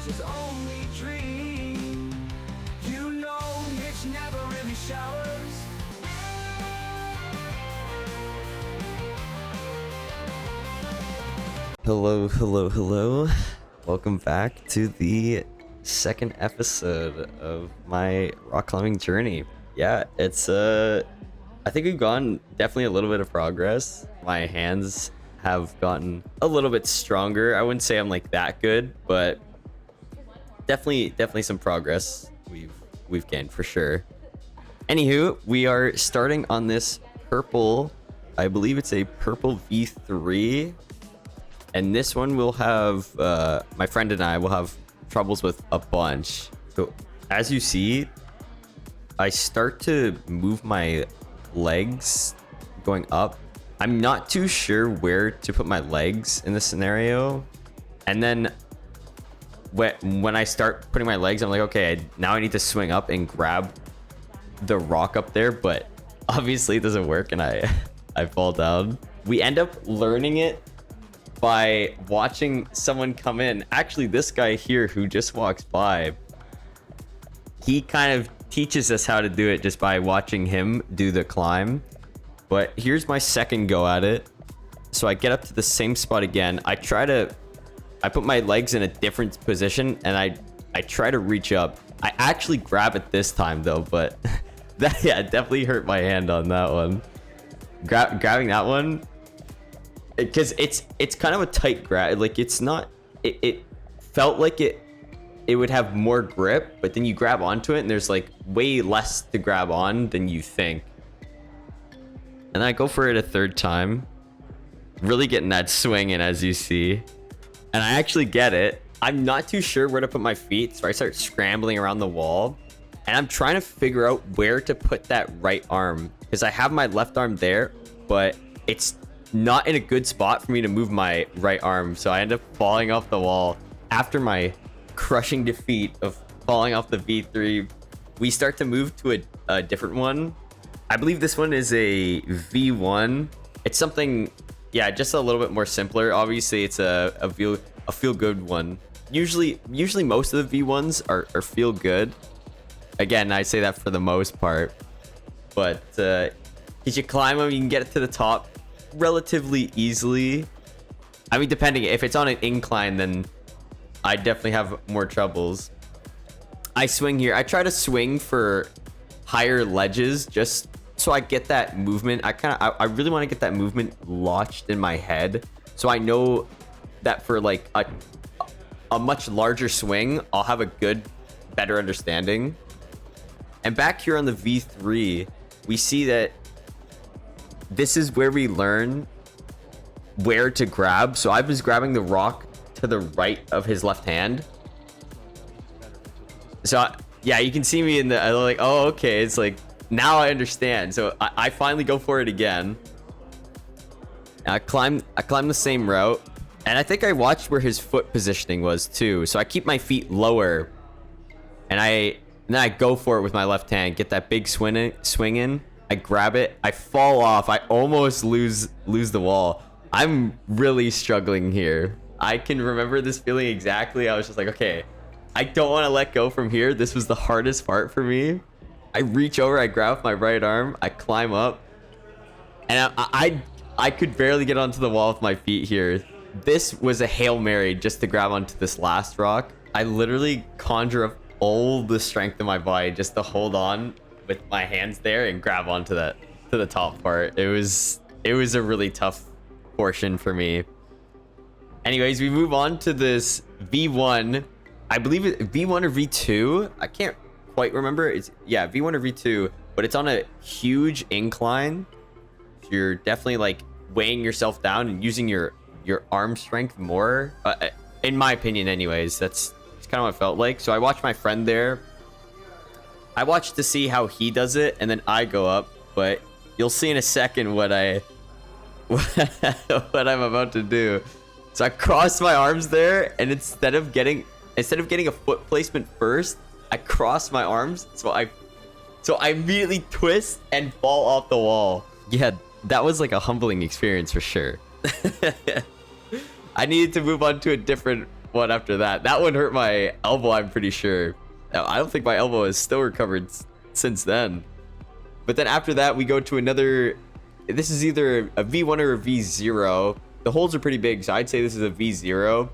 is his only dream. You know Mitch never really showers. Hello. Welcome back to the second episode of my rock climbing journey. Yeah, it's I think we've gotten definitely a little bit of progress. My hands have gotten a little bit stronger. I wouldn't say I'm like that good, but definitely some progress we've gained for sure. Anywho, we are starting on this purple, I believe it's a purple V3. And this one will have, my friend and I will have troubles with a bunch. So as you see, I start to move my legs going up. I'm not too sure where to put my legs in this scenario. And then when I start putting my legs, I'm like, okay, now I need to swing up and grab the rock up there. But obviously it doesn't work and I fall down. We end up learning it by watching someone come in. Actually, this guy here who just walks by, he kind of teaches us how to do it just by watching him do the climb. But here's my second go at it. So I get up to the same spot again. I put my legs in a different position and I try to reach up. I actually grab it this time though, but that, yeah, definitely hurt my hand on that one. Grabbing that one, because it's kind of a tight grab. Like it's not, it felt like it would have more grip, but then you grab onto it and there's like way less to grab on than you think. And I go for it a third time, really getting that swing in, as you see, and I actually get it. I'm not too sure where to put my feet, so I start scrambling around the wall and I'm trying to figure out where to put that right arm, because I have my left arm there, but it's not in a good spot for me to move my right arm. So I end up falling off the wall. After my crushing defeat of falling off the V3, we start to move to a different one. I believe this one is a V1. It's something, yeah, just a little bit more simpler. Obviously it's a feel good one. Usually most of the V1s are feel good. Again, I say that for the most part, but as you climb them, you can get it to the top relatively easily. I mean, depending, if it's on an incline, then I definitely have more troubles. I swing here. I try to swing for higher ledges just so I get that movement. I really want to get that movement lodged in my head, so I know that for like a much larger swing, I'll have a better understanding. And back here on the V3, we see that this is where we learn where to grab. So I was grabbing the rock to the right of his left hand. So yeah, you can see me in the, I'm like, oh, okay. It's like, now I understand. So I finally go for it again. I climb the same route. And I think I watched where his foot positioning was too. So I keep my feet lower and then I go for it with my left hand, get that big swing in. I grab it, I fall off, I almost lose the wall. I'm really struggling here. I can remember this feeling exactly. I was just like, okay, I don't want to let go from here. This was the hardest part for me. I reach over, I grab my right arm, I climb up, and I could barely get onto the wall with my feet here. This was a Hail Mary just to grab onto this last rock. I literally conjure up all the strength in my body just to hold on with my hands there and grab onto that, to the top part. It was a really tough portion for me. Anyways, we move on to this V1. I believe it V1 or V2. I can't quite remember. It's, yeah, V1 or V2, but it's on a huge incline. So you're definitely like weighing yourself down and using your arm strength more. In my opinion, anyways, that's kind of what it felt like. So I watched my friend there. I watched to see how he does it, and then I go up. But you'll see in a second what I'm about to do. So I crossed my arms there, and instead of getting a foot placement first, I cross my arms. So I immediately twist and fall off the wall. Yeah, that was like a humbling experience for sure. I needed to move on to a different one after that. That one hurt my elbow, I'm pretty sure. I don't think my elbow has still recovered since then. But then after that, we go to another... This is either a V1 or a V0. The holes are pretty big, so I'd say this is a V0.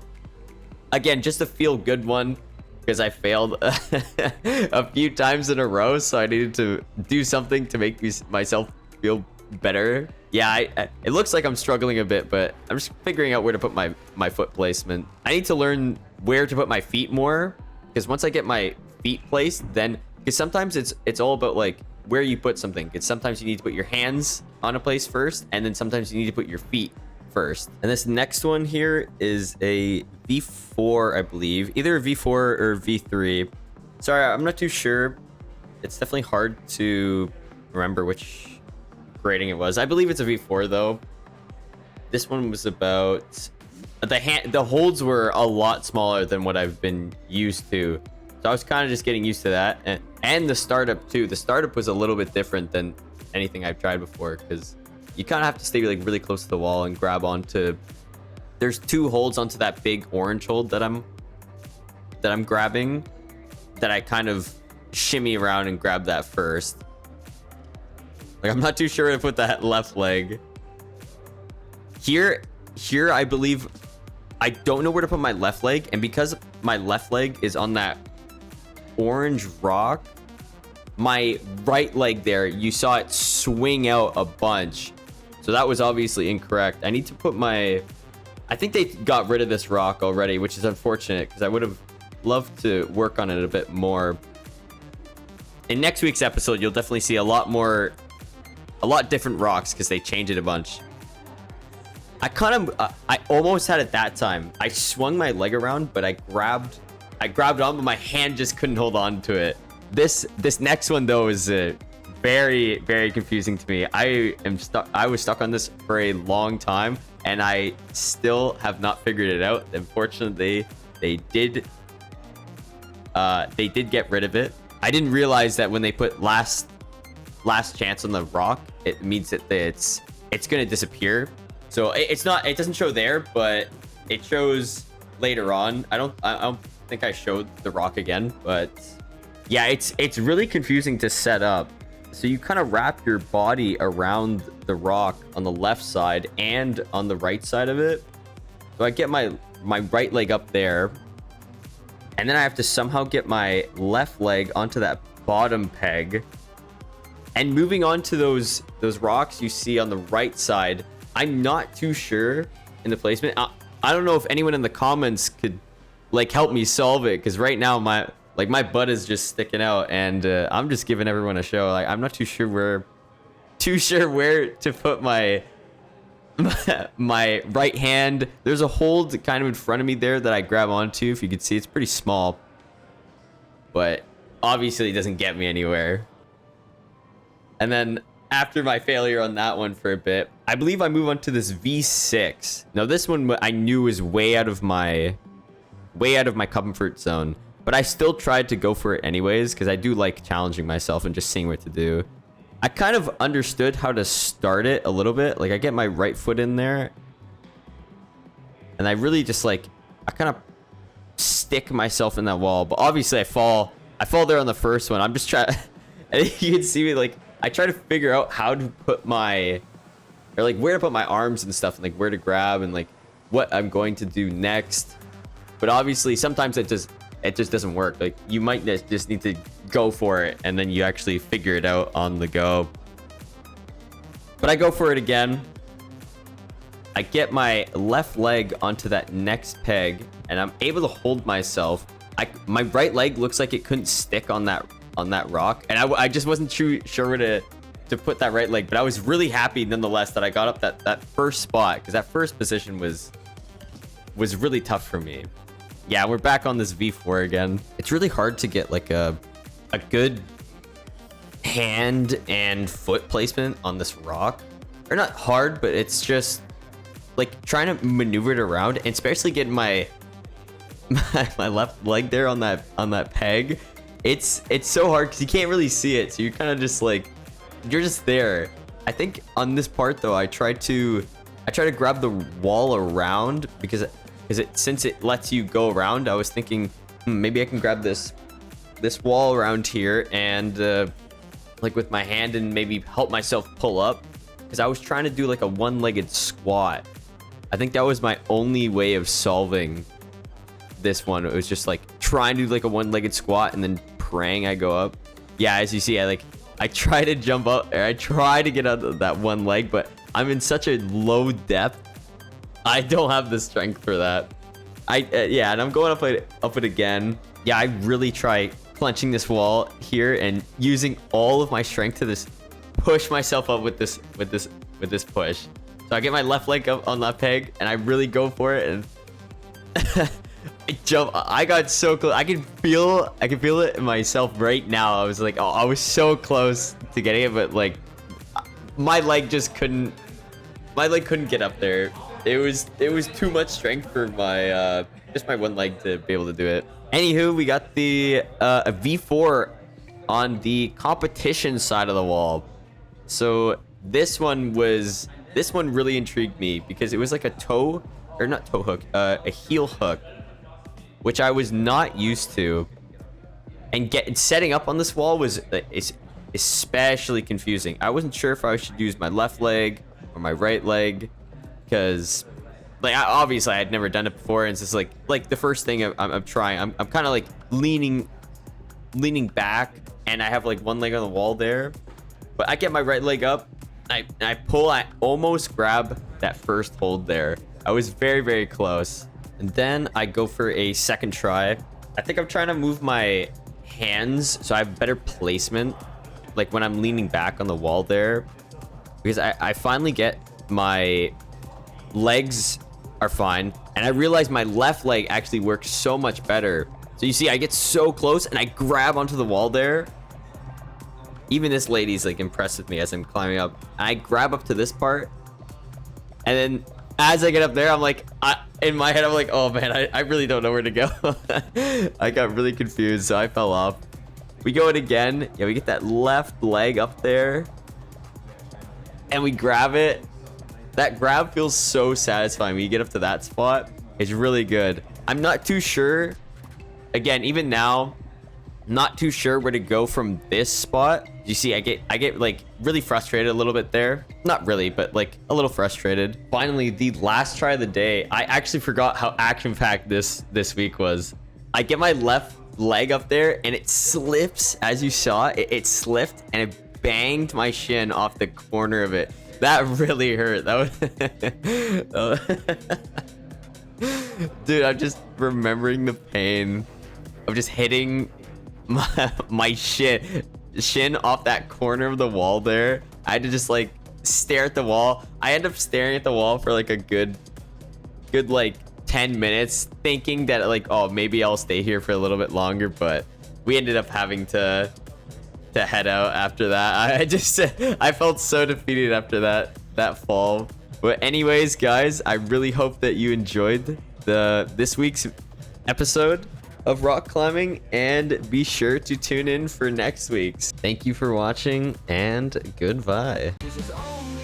Again, just a feel-good one, because I failed a few times in a row, so I needed to do something to make myself feel better. Yeah, it looks like I'm struggling a bit, but I'm just figuring out where to put my foot placement. I need to learn where to put my feet more, because once I get my feet placed, then... Because sometimes it's all about, like, where you put something. Because sometimes you need to put your hands on a place first, and then sometimes you need to put your feet first. And this next one here is a V4, I believe. Either a V4 or V3. Sorry, I'm not too sure. It's definitely hard to remember which grading it was. I believe it's a V4 though. This one was about... The holds were a lot smaller than what I've been used to. So I was kind of just getting used to that. And the startup too. The startup was a little bit different than anything I've tried before, because you kind of have to stay like really close to the wall and grab onto... There's 2 holds onto that big orange hold that I'm grabbing, that I kind of shimmy around and grab that first. Like, I'm not too sure where to put that left leg. Here I believe I don't know where to put my left leg, and because my left leg is on that orange rock, my right leg there, you saw it swing out a bunch. So that was obviously incorrect. I need to put my... I think they got rid of this rock already, which is unfortunate, because I would have loved to work on it a bit more. In next week's episode, you'll definitely see a lot different rocks, because they changed it a bunch. I almost had it that time. I swung my leg around, but I grabbed it on, but my hand just couldn't hold on to it. This next one though is very, very confusing to me. I was stuck on this for a long time, and I still have not figured it out. Unfortunately, they did get rid of it. I didn't realize that when they put last chance on the rock, it means that it's gonna disappear. So it doesn't show there, but it shows later on. I don't think I showed the rock again, but yeah, it's really confusing to set up. So you kind of wrap your body around the rock on the left side and on the right side of it. So I get my right leg up there, and then I have to somehow get my left leg onto that bottom peg. And moving on to those rocks you see on the right side, I'm not too sure in the placement. I don't know if anyone in the comments could like help me solve it, because right now my butt is just sticking out, and I'm just giving everyone a show. Like, I'm not too sure where to put my right hand. There's a hold kind of in front of me there that I grab onto. If you can see, it's pretty small, but obviously it doesn't get me anywhere. And then after my failure on that one for a bit, I believe I move on to this V6. Now this one I knew was way out of my comfort zone, but I still tried to go for it anyways, because I do like challenging myself and just seeing what to do. I kind of understood how to start it a little bit. Like, I get my right foot in there, and I really just I kind of stick myself in that wall. But obviously I fall there on the first one. I'm just trying. You can see me, I try to figure out how to put where to put my arms and stuff, and where to grab, and what I'm going to do next. But obviously sometimes it just doesn't work. You might just need to go for it, and then you actually figure it out on the go. But I go for it again. I get my left leg onto that next peg, and I'm able to hold myself. My right leg looks like it couldn't stick on that rock, and I just wasn't sure where to put that right leg. But I was really happy nonetheless that I got up that first spot, because that first position was really tough for me. Yeah, we're back on this V4 again. It's really hard to get a good hand and foot placement on this rock. Or not hard, but it's just trying to maneuver it around, and especially getting my left leg there on that peg. It's so hard because you can't really see it, so you're kind of just you're just there. I think on this part though, I try to grab the wall around, because because since it lets you go around, I was thinking maybe I can grab this wall around here and like with my hand and maybe help myself pull up, because I was trying to do like a one-legged squat. I think that was my only way of solving this one. It was just like trying to do like a one-legged squat and then praying I go up. Yeah, as you see, I try to jump up, or I try to get out of that one leg, but I'm in such a low depth. I don't have the strength for that. Yeah, and I'm going up it again. Yeah, I really try clenching this wall here and using all of my strength to this push myself up with this push. So I get my left leg up on that peg and I really go for it, and I jump. I got so close. I can feel it in myself right now. I was like, oh, I was so close to getting it, but like my leg couldn't get up there. It was too much strength for my just my one leg to be able to do it. Anywho, we got the a V4 on the competition side of the wall. So this one really intrigued me because it was like a heel hook, which I was not used to, and setting up on this wall was especially confusing. I wasn't sure if I should use my left leg or my right leg, because like obviously I had never done it before, and it's just like the first thing I'm trying. I'm kind of like leaning back, and I have like one leg on the wall there, but I get my right leg up, I pull, I almost grab that first hold there. I was very, very close. And then I go for a second try. I think I'm trying to move my hands so I have better placement, like when I'm leaning back on the wall there, because I finally get my legs are fine, and I realize my left leg actually works so much better. So you see, I get so close and I grab onto the wall there. Even this lady's like impressed with me as I'm climbing up. I grab up to this part, and then as I get up there, I'm like, in my head, I'm like, oh man, I really don't know where to go. I got really confused, so I fell off. We go in again. Yeah, we get that left leg up there, and we grab it. That grab feels so satisfying when you get up to that spot. It's really good. I'm not too sure. Again, even now, not too sure where to go from this spot. You see, I get like really frustrated a little bit there. Not really, but like a little frustrated. Finally, the last try of the day. I actually forgot how action-packed this week was. I get my left leg up there and it slips. As you saw, it slipped and it banged my shin off the corner of it. That really hurt. That was dude, I'm just remembering the pain of just hitting my shin off that corner of the wall there. I had to just like stare at the wall. I ended up staring at the wall for like a good like 10 minutes, thinking that like, oh, maybe I'll stay here for a little bit longer, but we ended up having to head out after that. I felt so defeated after that fall. But anyways, guys, I really hope that you enjoyed this week's episode of rock climbing, and be sure to tune in for next week's. Thank you for watching, and goodbye. This is only